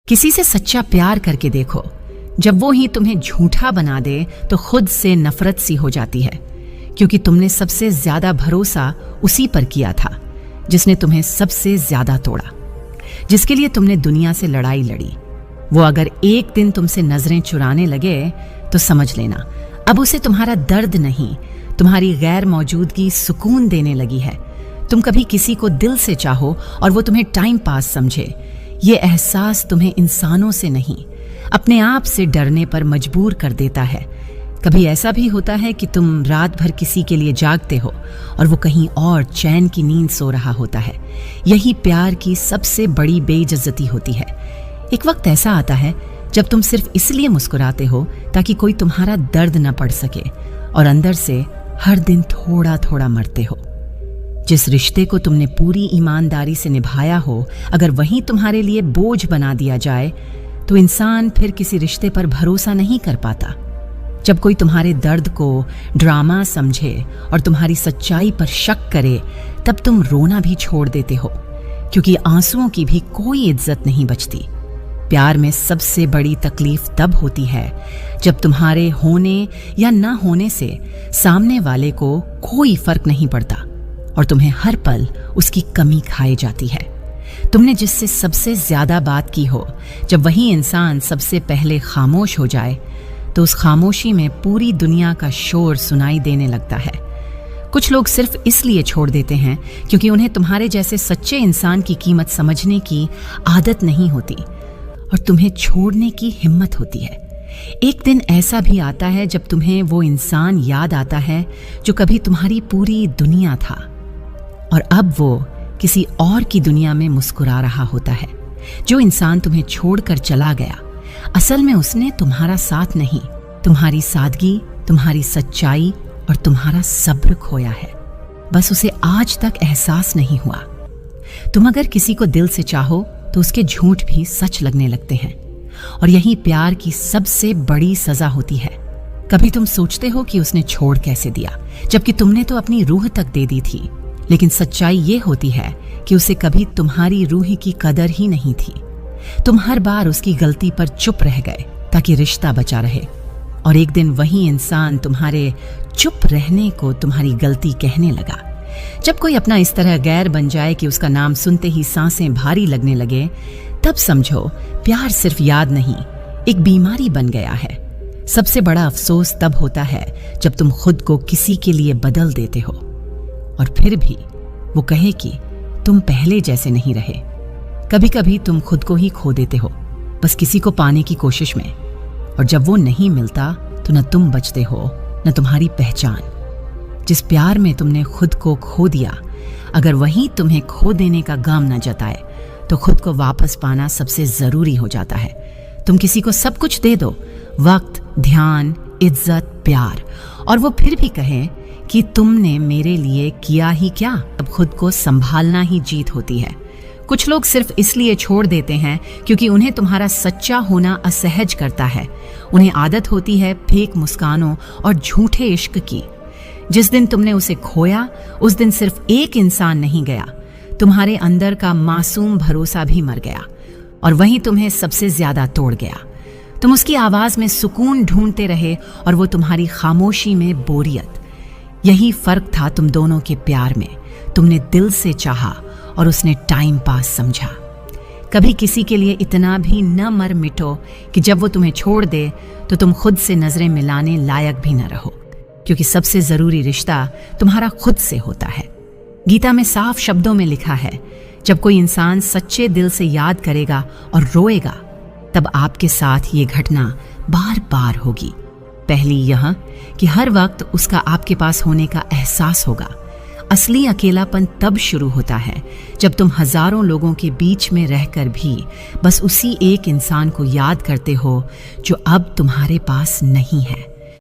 किसी से सच्चा प्यार करके देखो, जब वो ही तुम्हें झूठा बना दे तो खुद से नफरत सी हो जाती है, क्योंकि तुमने सबसे ज्यादा भरोसा उसी पर किया था जिसने तुम्हें सबसे ज्यादा तोड़ा, जिसके लिए तुमने दुनिया से लड़ाई लड़ी। वो अगर एक दिन तुमसे नजरें चुराने लगे तो समझ लेना अब उसे तुम्हारा दर्द नहीं, तुम्हारी गैर मौजूदगी सुकून देने लगी है। तुम कभी किसी को दिल से चाहो और वो तुम्हें टाइम पास समझे, ये एहसास तुम्हें इंसानों से नहीं, अपने आप से डरने पर मजबूर कर देता है। कभी ऐसा भी होता है कि तुम रात भर किसी के लिए जागते हो और वो कहीं और चैन की नींद सो रहा होता है। यही प्यार की सबसे बड़ी बेइज्जती होती है। एक वक्त ऐसा आता है जब तुम सिर्फ इसलिए मुस्कुराते हो ताकि कोई तुम्हारा दर्द न पढ़ सके, और अंदर से हर दिन थोड़ा थोड़ा मरते हो। जिस रिश्ते को तुमने पूरी ईमानदारी से निभाया हो, अगर वही तुम्हारे लिए बोझ बना दिया जाए तो इंसान फिर किसी रिश्ते पर भरोसा नहीं कर पाता। जब कोई तुम्हारे दर्द को ड्रामा समझे और तुम्हारी सच्चाई पर शक करे, तब तुम रोना भी छोड़ देते हो, क्योंकि आंसुओं की भी कोई इज्जत नहीं बचती। प्यार में सबसे बड़ी तकलीफ तब होती है जब तुम्हारे होने या ना होने से सामने वाले को कोई फर्क नहीं पड़ता और तुम्हें हर पल उसकी कमी खाई जाती है। तुमने जिससे सबसे ज्यादा बात की हो, जब वही इंसान सबसे पहले खामोश हो जाए तो उस खामोशी में पूरी दुनिया का शोर सुनाई देने लगता है। कुछ लोग सिर्फ इसलिए छोड़ देते हैं क्योंकि उन्हें तुम्हारे जैसे सच्चे इंसान की कीमत समझने की आदत नहीं होती और तुम्हें छोड़ने की हिम्मत होती है। एक दिन ऐसा भी आता है जब तुम्हें वो इंसान याद आता है जो कभी तुम्हारी पूरी दुनिया था और अब वो किसी और की दुनिया में मुस्कुरा रहा होता है। जो इंसान तुम्हें छोड़कर चला गया, असल में उसने तुम्हारा साथ नहीं, तुम्हारी सादगी, तुम्हारी सच्चाई और तुम्हारा सब्र खोया है। बस उसे आज तक एहसास नहीं हुआ। तुम अगर किसी को दिल से चाहो तो उसके झूठ भी सच लगने लगते हैं, और यही प्यार की सबसे बड़ी सजा होती है। कभी तुम सोचते हो कि उसने छोड़ कैसे दिया, जबकि तुमने तो अपनी रूह तक दे दी थी। लेकिन सच्चाई ये होती है कि उसे कभी तुम्हारी रूह की कदर ही नहीं थी। तुम हर बार उसकी गलती पर चुप रह गए ताकि रिश्ता बचा रहे, और एक दिन वही इंसान तुम्हारे चुप रहने को तुम्हारी गलती कहने लगा। जब कोई अपना इस तरह गैर बन जाए कि उसका नाम सुनते ही सांसें भारी लगने लगे, तब समझो प्यार सिर्फ याद नहीं, एक बीमारी बन गया है। सबसे बड़ा अफसोस तब होता है जब तुम खुद को किसी के लिए बदल देते हो और फिर भी वो कहे कि तुम पहले जैसे नहीं रहे। कभी कभी तुम खुद को ही खो देते हो, बस किसी को पाने की कोशिश में, और जब वो नहीं मिलता तो न तुम बचते हो न तुम्हारी पहचान। जिस प्यार में तुमने खुद को खो दिया, अगर वही तुम्हें खो देने का गम न जताए तो खुद को वापस पाना सबसे जरूरी हो जाता है। तुम किसी को सब कुछ दे दो, वक्त, ध्यान, इज्जत, प्यार, और वो फिर भी कहे कि तुमने मेरे लिए किया ही क्या, अब खुद को संभालना ही जीत होती है। कुछ लोग सिर्फ इसलिए छोड़ देते हैं क्योंकि उन्हें तुम्हारा सच्चा होना असहज करता है। उन्हें आदत होती है फेक मुस्कानों और झूठे इश्क की। जिस दिन तुमने उसे खोया, उस दिन सिर्फ एक इंसान नहीं गया, तुम्हारे अंदर का मासूम भरोसा भी मर गया, और वही तुम्हें सबसे ज्यादा तोड़ गया। तुम उसकी आवाज में सुकून ढूंढते रहे और वो तुम्हारी खामोशी में बोरियत। यही फर्क था तुम दोनों के प्यार में। तुमने दिल से चाहा और उसने टाइम पास समझा। कभी किसी के लिए इतना भी न मर मिटो कि जब वो तुम्हें छोड़ दे तो तुम खुद से नजरें मिलाने लायक भी न रहो, क्योंकि सबसे जरूरी रिश्ता तुम्हारा खुद से होता है। गीता में साफ शब्दों में लिखा है, जब कोई इंसान सच्चे दिल से याद करेगा और रोएगा, तब आपके साथ ये घटना बार बार होगी। पहली यह कि हर वक्त उसका आपके पास होने का एहसास होगा। असली अकेलापन तब शुरू होता है जब तुम हजारों लोगों के बीच में रहकर भी बस उसी एक इंसान को याद करते हो जो अब तुम्हारे पास नहीं है।